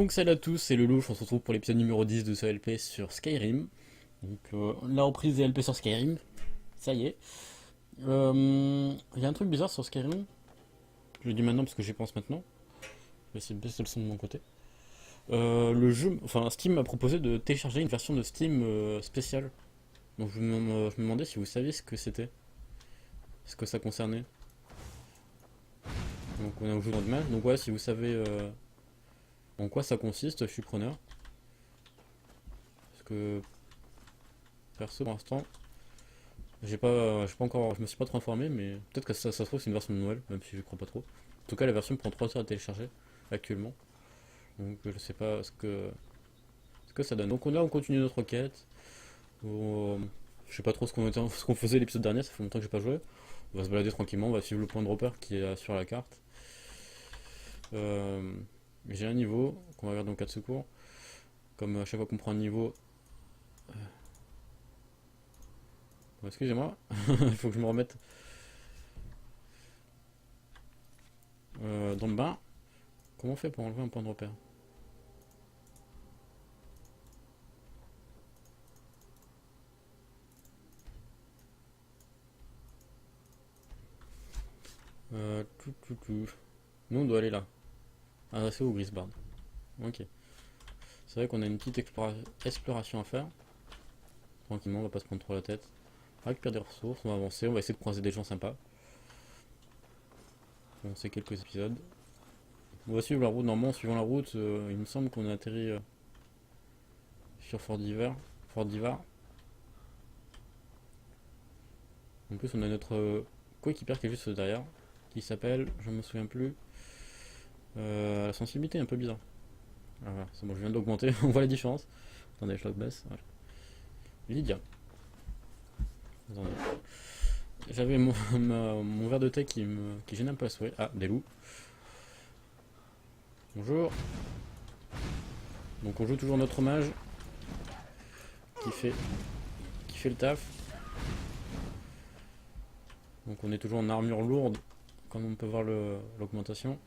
Donc salut à tous, c'est le Louche, on se retrouve pour l'épisode numéro 10 de ce LP sur Skyrim. Donc la reprise des LP sur Skyrim, ça y est. Il y a un truc bizarre sur Skyrim, je le dis maintenant parce que j'y pense maintenant. Je vais essayer de baisser le son de mon côté. Le jeu, enfin Steam m'a proposé de télécharger une version de Steam spéciale. Donc je me demandais si vous saviez ce que c'était, ce que ça concernait. Donc on a un jeu dans l'image, donc ouais, si vous savez en quoi ça consiste, je suis preneur. Parce que perso pour l'instant, j'ai pas encore, je me suis pas trop informé, mais peut-être que ça se trouve c'est une version de Noël, même si je crois pas trop. En tout cas, la version prend 3 heures à télécharger actuellement, donc je sais pas ce que ça donne. Donc là, on continue notre quête. Je sais pas trop ce qu'on faisait l'épisode dernier, ça fait longtemps que j'ai pas joué. On va se balader tranquillement, on va suivre le point de repère qui est sur la carte. Euh, j'ai un niveau qu'on va regarder dans le cas de secours. Comme à chaque fois qu'on prend un niveau. Excusez-moi, il faut que je me remette dans le bain. Comment on fait pour enlever un point de repère? Tout. Nous on doit aller là. Adressé au Grisbard. Ok. C'est vrai qu'on a une petite exploration à faire. Tranquillement, on va pas se prendre trop la tête. On va récupérer des ressources, on va avancer, on va essayer de croiser des gens sympas. Bon, c'est quelques épisodes. On va suivre la route. Normalement, en suivant la route, il me semble qu'on a atterri sur Fort d'Hiver. Fort d'Ivar. En plus, on a notre coéquipière qui est juste derrière, qui s'appelle, je me souviens plus, la sensibilité est un peu bizarre. Ah, voilà, c'est bon, je viens d'augmenter, on voit la différence. Attendez, je la baisse. Voilà. Lydia. Attendez. J'avais mon verre de thé qui gêne un peu à souhait. Ah, des loups. Bonjour. Donc on joue toujours notre mage qui fait, qui fait le taf. Donc on est toujours en armure lourde, comme on peut voir l'augmentation.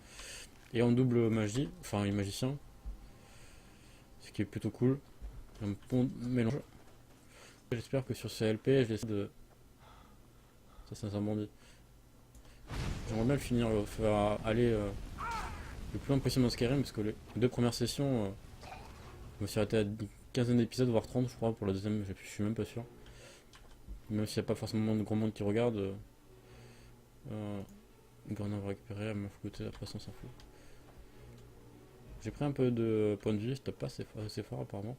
Et en double magie, enfin magicien. Ce qui est plutôt cool. Un bon mélange. J'espère que sur ce LP, je vais essayer de. Ça, c'est un bandit. J'aimerais bien le finir, faire aller le plus loin possible dans Skyrim, parce que les deux premières sessions, je me suis arrêté à une quinzaine d'épisodes, voire 30, je crois, pour la deuxième, je suis même pas sûr. Même s'il n'y a pas forcément de grand monde qui regarde. Grenade on va récupérer, elle m'a flouté, après ça on s'en fout. J'ai pris un peu de points de vie, je tape pas assez fort apparemment.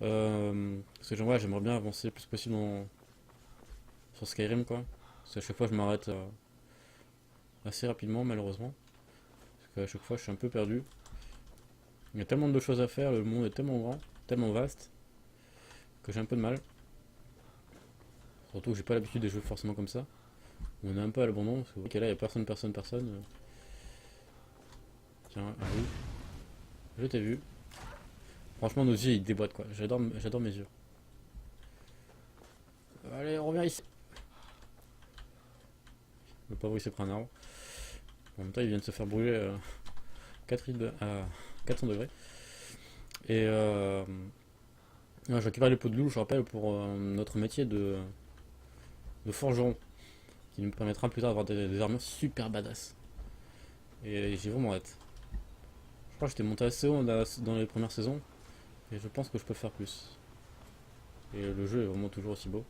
Parce que j'aimerais bien avancer le plus possible sur Skyrim quoi. Parce qu'à chaque fois je m'arrête assez rapidement malheureusement. Parce qu'à chaque fois je suis un peu perdu. Il y a tellement de choses à faire, le monde est tellement grand, tellement vaste, que j'ai un peu de mal. Surtout que j'ai pas l'habitude de jouer forcément comme ça. On est un peu à l'abandon, parce que là il y a personne. Tiens, ah oui, je t'ai vu. Franchement nos yeux ils déboîtent quoi, j'adore mes yeux. Allez, on revient ici. Le pauvre il s'est pris un arbre. En même temps il vient de se faire brûler à 400 degrés. Et je récupère les pots de loup, je rappelle, pour notre métier de forgeron, qui nous permettra plus tard d'avoir des armures super badass. Et j'ai vraiment hâte. Je crois que j'étais monté assez haut dans les premières saisons, et je pense que je peux faire plus. Et le jeu est vraiment toujours aussi beau,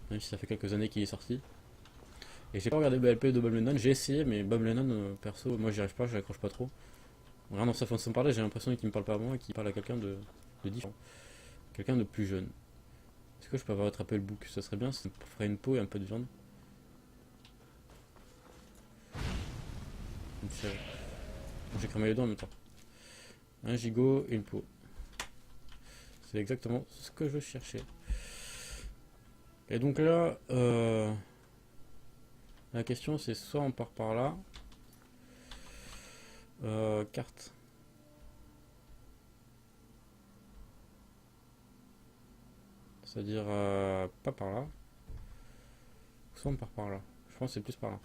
même si ça fait quelques années qu'il est sorti. Et j'ai pas regardé le LP de Bob Lennon, j'ai essayé, mais Bob Lennon, perso, moi j'y arrive pas, je l'accroche pas trop. En regardant sa façon de parler, j'ai l'impression qu'il me parle pas à moi et qu'il parle à quelqu'un de différent. Quelqu'un de plus jeune. Est-ce que je peux avoir attrapé le bouc? Ça serait bien, ça me ferait une peau et un peu de viande. J'ai cramé les doigts en même temps. Un gigot et une peau. C'est exactement ce que je cherchais. Et donc là, la question c'est soit on part par là. Carte. C'est-à-dire pas par là. Soit on part par là. Je pense que c'est plus par là.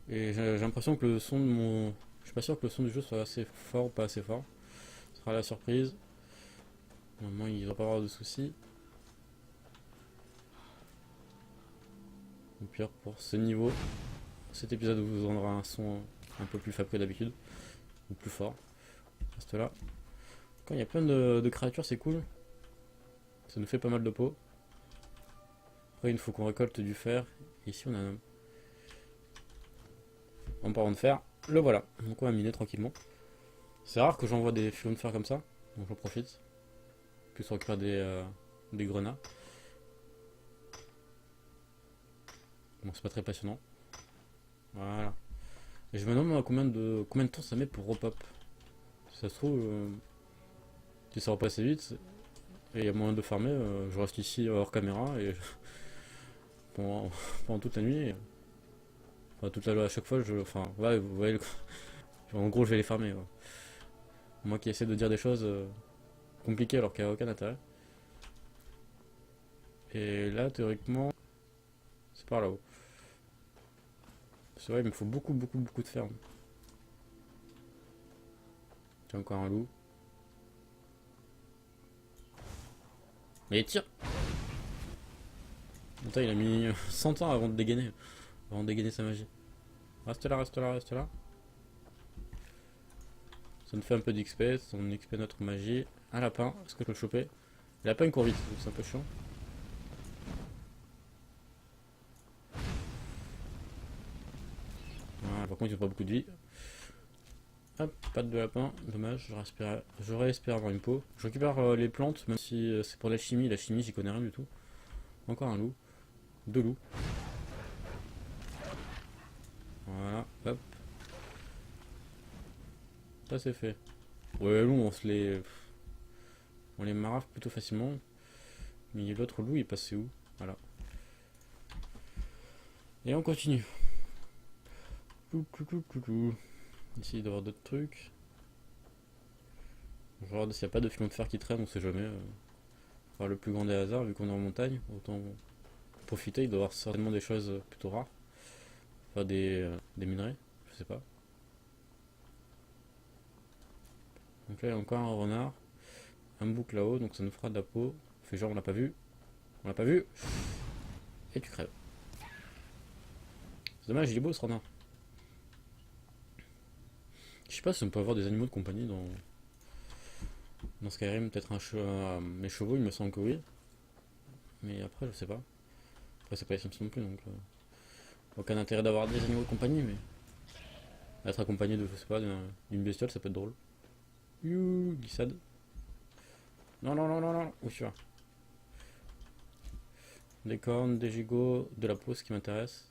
Et j'ai l'impression que le son de Je suis pas sûr que le son du jeu soit assez fort ou pas assez fort. Ce sera la surprise. Normalement, il ne va pas avoir de soucis. Au pire, pour ce niveau, cet épisode vous aura un son un peu plus faible que d'habitude. Ou plus fort. Reste là. Quand il y a plein de créatures, c'est cool. Ça nous fait pas mal de peau. Après, il faut qu'on récolte du fer. Et ici, on a un... En parlant de fer, le voilà. Donc on va miner tranquillement. C'est rare que j'envoie des filons de fer comme ça. Donc j'en profite. Puis on récupère des grenats. Bon, c'est pas très passionnant. Voilà. Et je me demande combien de temps ça met pour repop. Si ça se trouve, si ça repasse vite, et il y a moyen de farmer, je reste ici hors caméra et pendant toute la nuit. Enfin, toute la à chaque fois, enfin, ouais, vous voyez, en gros, je vais les farmer. Ouais. Moi qui essaie de dire des choses compliquées alors qu'il n'y a aucun intérêt. Et là, théoriquement, c'est par là-haut. C'est vrai, il me faut beaucoup de ferme. Tiens, encore un loup. Mais tire! Putain, il a mis 100 ans avant de dégainer. Avant de dégainer sa magie. Reste là, reste là, reste là. Ça nous fait un peu d'XP, on XP notre magie. Un lapin, est-ce que je peux le choper? Le lapin il court vite, donc c'est un peu chiant. Voilà, par contre il n'a pas beaucoup de vie. Hop, pas de lapin, dommage, j'aurais espéré avoir une peau. Je récupère les plantes, même si c'est pour la chimie j'y connais rien du tout. Encore un loup, deux loups. Voilà, hop. Ça c'est fait. Ouais, les loups on les marave plutôt facilement. Mais l'autre loup il est passé où? Voilà. Et on continue. Essayer d'avoir d'autres trucs. Je regarde s'il n'y a pas de filon de fer qui traîne, on sait jamais. Enfin, le plus grand des hasards, vu qu'on est en montagne, autant profiter, il doit y avoir certainement des choses plutôt rares. Enfin, des minerais, je sais pas. Donc là, il y a encore un renard. Un bouc là-haut, donc ça nous fera de la peau. On fait genre, on l'a pas vu. On l'a pas vu. Et tu crèves. C'est dommage, il est beau ce renard. Je sais pas si on peut avoir des animaux de compagnie dans Skyrim. Peut-être mes chevaux, il me semble que oui. Mais après, je sais pas. Après, c'est pas les Sims non plus, donc aucun intérêt d'avoir des animaux de compagnie, mais être accompagné de, je sais pas, d'une bestiole, ça peut être drôle. Youh, glissade. Non, non, non, non, non. Où tu vas? Des cornes, des gigots, de la peau, ce qui m'intéresse.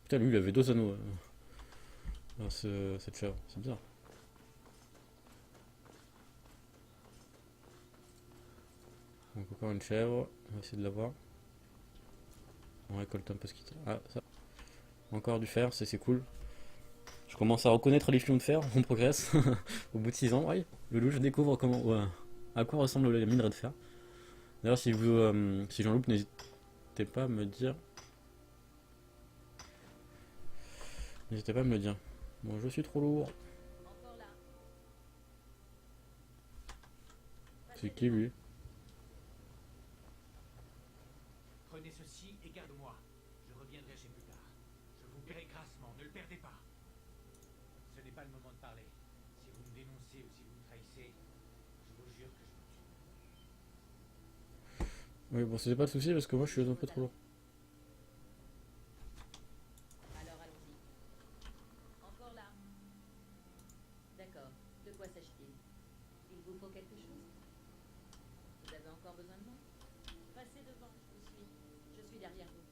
Putain, lui, il avait deux anneaux. Cette chèvre, c'est bizarre. Donc encore une chèvre, on va essayer de la voir. On récolte un peu ce qui... Ah, ça. Encore du fer, c'est cool. Je commence à reconnaître les filons de fer, on progresse. Au bout de 6 ans, oui. Le loup, je découvre comment... Ouais, à quoi ressemble les minerais de fer. D'ailleurs, si j'en loupe, n'hésitez pas à me dire. N'hésitez pas à me le dire. Bon, je suis trop lourd. C'est qui lui? Prenez ceci et garde-moi. Je reviendrai chez plus tard. Je vous paierai grassement, ne le perdez pas. Ce n'est pas le moment de parler. Si vous me dénoncez ou si vous me trahissez, je vous jure que je vous tue. Oui, bon, c'est pas de soucis parce que moi je suis un peu trop lourd. Alors allons-y. Encore là. D'accord. De quoi s'agit-il? Il vous faut quelque chose? Vous avez encore besoin de moi? Passez devant, je vous suis. Je suis derrière vous.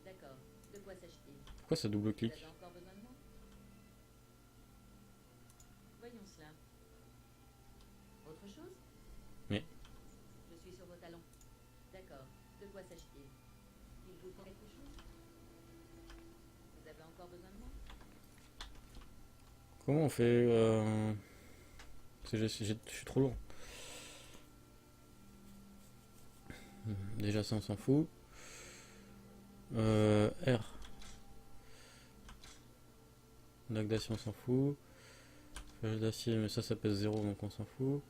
D'accord. De quoi s'agit-il? Pourquoi ça Vous double-clique? avez encore besoin de moi? Voyons cela. Autre chose? Mais... Je suis sur vos talons. D'accord. De quoi s'agit-il? Il vous faut quelque chose? Vous avez encore besoin de moi? Comment on fait parce que je suis trop lourd. Déjà ça on s'en fout. R. Dague d'acier, on s'en fout. Flèche d'acier, mais ça pèse 0, donc on s'en fout.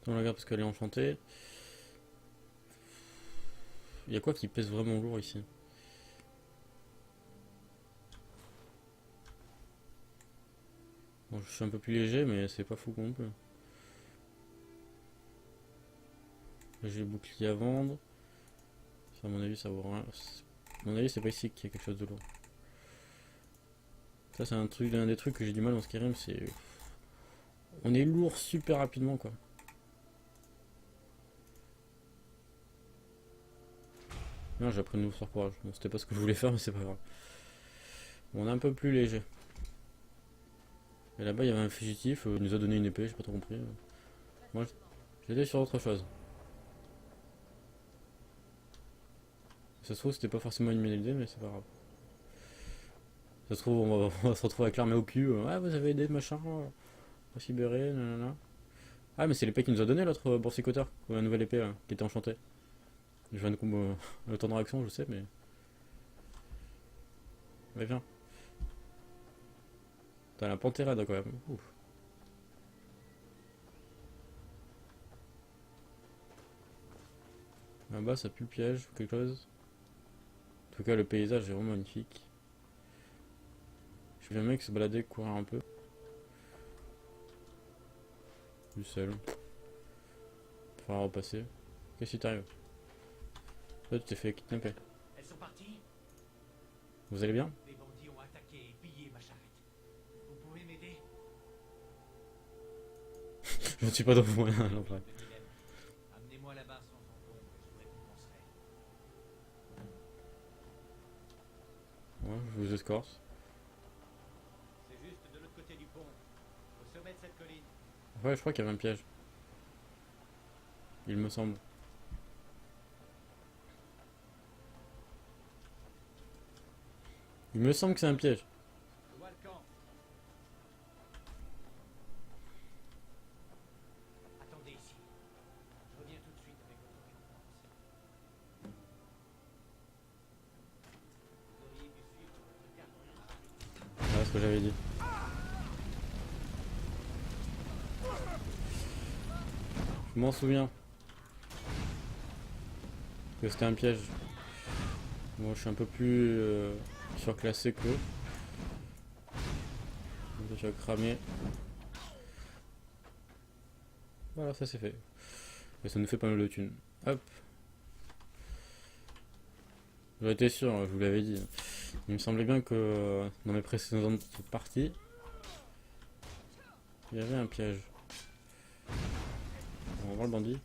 On la garde parce qu'elle est enchantée. Il y a quoi qui pèse vraiment lourd ici? Bon, je suis un peu plus léger, mais c'est pas fou non plus. Là, j'ai le bouclier à vendre. Ça, à mon avis, ça vaut rien. À mon avis, c'est pas ici qu'il y a quelque chose de lourd. Ça, c'est un des trucs que j'ai du mal dans Skyrim, c'est... On est lourd super rapidement, quoi. Non, j'ai appris un nouveau sort courage. Bon, c'était pas ce que je voulais faire, mais c'est pas grave. Bon, on est un peu plus léger. Et là-bas, il y avait un fugitif, il nous a donné une épée, j'ai pas trop compris. Moi, j'étais sur autre chose. Ça se trouve, c'était pas forcément une bonne idée, mais c'est pas grave. Ça se trouve, on va se retrouver avec l'armée au cul. Ah, vous avez aidé, machin. Pas libéré, nanana. Ah, mais c'est l'épée qu'il nous a donné, l'autre boursicoteur. La nouvelle épée, là, qui était enchantée. Je viens de le temps de réaction, je sais, mais. Mais viens. T'as la panthère quand même. Ouf. Là-bas, ça pue le piège ou quelque chose. En tout cas, le paysage est vraiment magnifique. Je vais un mec se balader, courir un peu. Du sel. Faudra repasser. Qu'est-ce qui t'arrive? Toi, tu t'es fait kidnapper. Elles sont parties. Vous allez bien? Les bandits ont attaqué et pillé ma charrette. Vous pouvez m'aider? Je ne suis pas dans vos moyens, l'enfer. Amenez-moi là-bas sans fantôme et je vous récompenserai. Ouais, je vous escorte. C'est juste de l'autre côté du pont, au sommet de cette colline. Ouais, je crois qu'il y avait un piège. Il me semble. Il me semble que c'est un piège. Je vois le camp. Attendez ici. Je reviens tout de suite avec votre récompense. Vous auriez pu suivre votre carte. Voilà ce que j'avais dit. Je m'en souviens. Que c'était un piège. Moi, je suis un peu plus surclassé que eux. Donc, tu vas cramer. Voilà, ça c'est fait. Et ça nous fait pas mal de thunes. Hop. J'aurais été sûr, je vous l'avais dit. Il me semblait bien que dans mes précédentes parties, il y avait un piège. On va voir le bandit.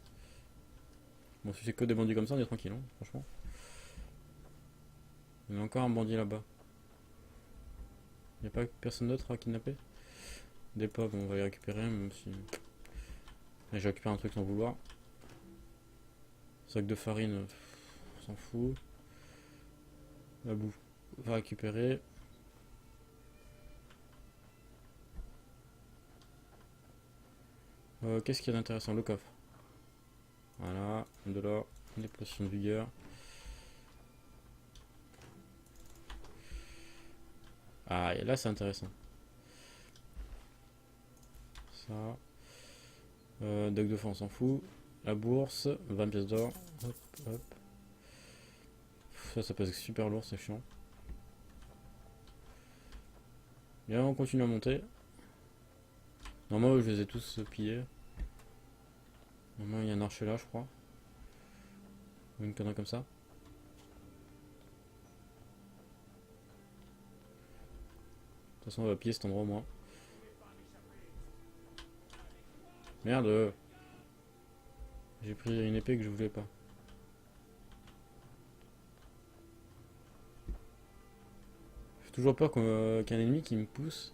Bon, si c'est que des bandits comme ça, on est tranquille, hein, franchement. Il y a encore un bandit là-bas. Il n'y a pas personne d'autre à kidnapper? Des pommes, on va les récupérer, même si... J'ai récupéré un truc sans vouloir. Sac de farine, on s'en fout. La boue, on va récupérer. Qu'est-ce qu'il y a d'intéressant? Le coffre. Voilà, de l'or, des potions de vigueur. Ah, et là c'est intéressant. Ça. Doc de fond, on s'en fout. La bourse, 20 pièces d'or. Hop, hop. Ça pèse super lourd, c'est chiant. Bien, on continue à monter. Normalement, je les ai tous pillés. Normalement, il y a un archer là, je crois. Ou une connerie comme ça. De toute façon, on va piller cet endroit au moins. Merde! J'ai pris une épée que je voulais pas. J'ai toujours peur qu'un ennemi qui me pousse.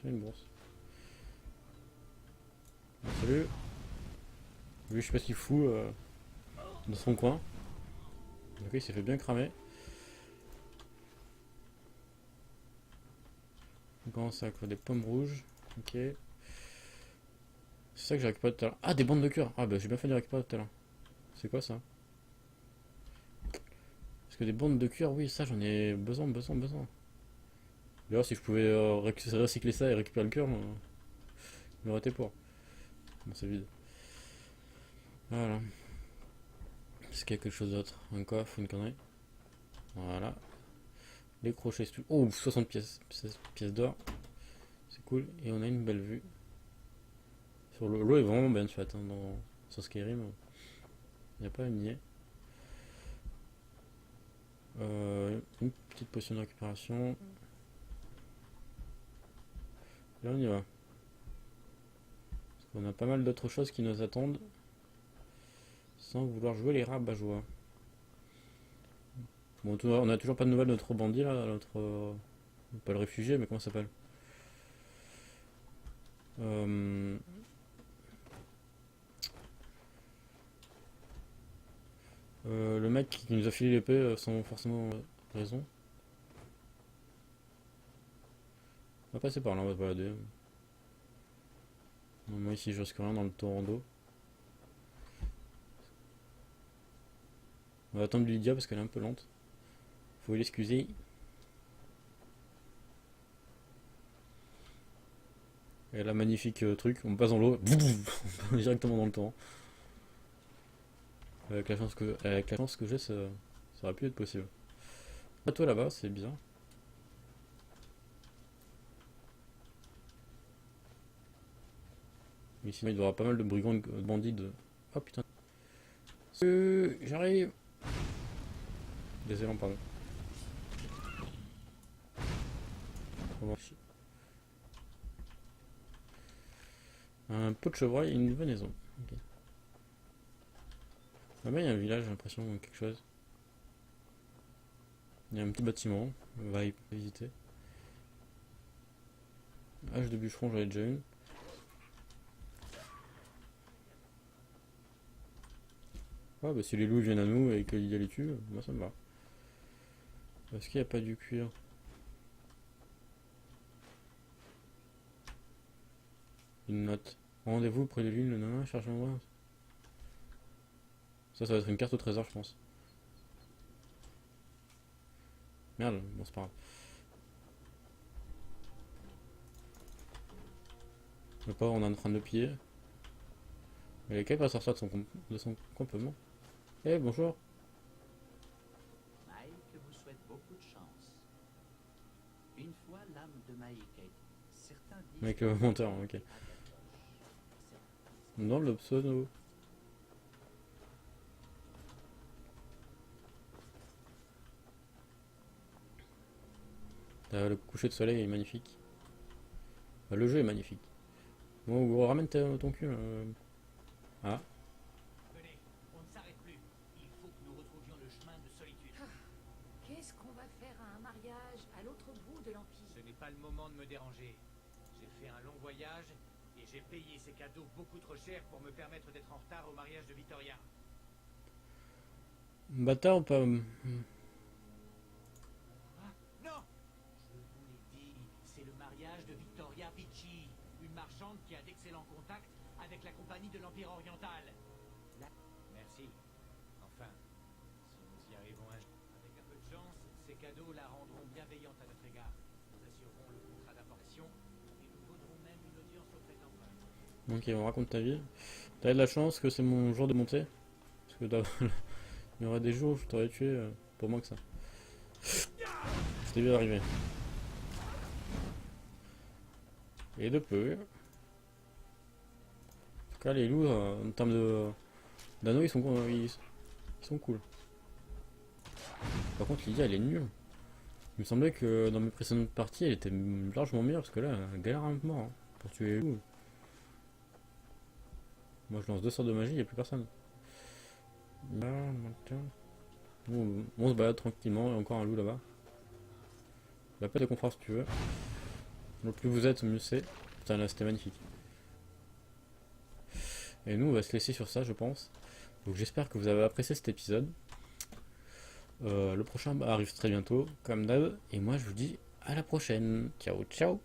J'ai une bourse. Ah, salut! Lui, je sais pas ce qu'il fout dans son coin. Ok, il s'est fait bien cramer. On commence à quoi? Des pommes rouges. Ok. C'est ça que j'ai récupéré tout à l'heure. Ah, des bandes de cœur. Ah bah j'ai bien fait de les récupérer tout à l'heure. C'est quoi ça? Parce que des bandes de cuir, oui, ça j'en ai besoin. D'ailleurs, si je pouvais recycler ça et récupérer le cœur, il m'aurait été pour. Bon, c'est vide. Voilà. Est-ce qu'il y a quelque chose d'autre? Un coffre, une connerie? Voilà. Les crochets, c'est tout. Oh, 60 pièces. 16 pièces d'or. C'est cool. Et on a une belle vue. Sur l'eau est vraiment bien faite. Hein, sur Skyrim, il n'y a pas à nier. Une petite potion de récupération. Là on y va. Parce qu'on a pas mal d'autres choses qui nous attendent. Sans vouloir jouer les rabat-joie. Bon, on a toujours pas de nouvelles de notre bandit là, pas le réfugié, mais comment ça s'appelle? Le mec qui nous a filé l'épée sans forcément raison. On va passer par là, on va se balader. Non, moi ici je risque rien dans le Torrando. On va attendre Lydia parce qu'elle est un peu lente. Faut l'excuser. Elle a un magnifique truc, on passe dans l'eau, on passe directement dans le torrent. Avec la chance que j'ai, ça aurait pu être possible. À toi là-bas, c'est bizarre. Mais sinon, il doit y avoir pas mal de brigands et de bandits de... Oh putain. J'arrive. Désolé, pardon. Un pot de chevreuil et une venaison. Okay. Là-bas, il y a un village, j'ai l'impression, quelque chose. Il y a un petit bâtiment, on va y visiter. Hache de bûcheron, j'en ai déjà une. Ah bah si les loups viennent à nous et que Lydia les tue, moi ça me va. Est-ce qu'il n'y a pas du cuir? Une note. Rendez-vous près de l'île, le nain cherche un endroit. Ça va être une carte au trésor, je pense. Merde, bon c'est pas grave. Le pauvre, on est en train de le piller. Mais lequel va sortir de son campement? Eh, bonjour. Mike vous souhaite beaucoup de chance. Une fois l'âme de Mike est... Certains disent... Avec le monteur, ok. Dans le pseudo. Le coucher de soleil est magnifique. Le jeu est magnifique. Bon, ramène ton cul. Ah. Venez, on ne s'arrête plus. Il faut que nous retrouvions le chemin de solitude. Qu'est-ce qu'on va faire à un mariage à l'autre bout de l'Empire? Ce n'est pas le moment de me déranger. J'ai fait un long voyage et j'ai payé ces cadeaux beaucoup trop cher pour me permettre d'être en retard au mariage de Victoria. Bâtard ou pas? Ah, non! Je vous l'ai dit, c'est le mariage de Victoria Picci, une marchande qui a d'excellents contacts avec la compagnie de l'Empire oriental. Merci. Enfin, si nous y arrivons un jour, avec un peu de chance, ces cadeaux la rendront bienveillante à notre égard. Nous assurerons le contrat d'importation et nous vaudrons même une audience auprès de l'empereur. Ok, on raconte ta vie. T'as de la chance que c'est mon jour de montée. Parce que il y aurait des jours où je t'aurais tué pour moins que ça. C'était bien arrivé. Et de peu. En tout cas, les loups, en termes d'anneaux, ils sont cool. Par contre, Lydia, elle est nulle. Il me semblait que dans mes précédentes parties, elle était largement meilleure, parce que là, elle galère un peu mort hein, pour tuer les loups. Moi, je lance 2 sorts de magie, il n'y a plus personne. Bon, on se balade tranquillement, il y a encore un loup là-bas. La paix de confort si tu veux. Donc plus vous êtes, mieux c'est. Putain là c'était magnifique. Et nous on va se laisser sur ça je pense. Donc j'espère que vous avez apprécié cet épisode. Le prochain arrive très bientôt, comme d'hab. Et moi je vous dis à la prochaine. Ciao ciao.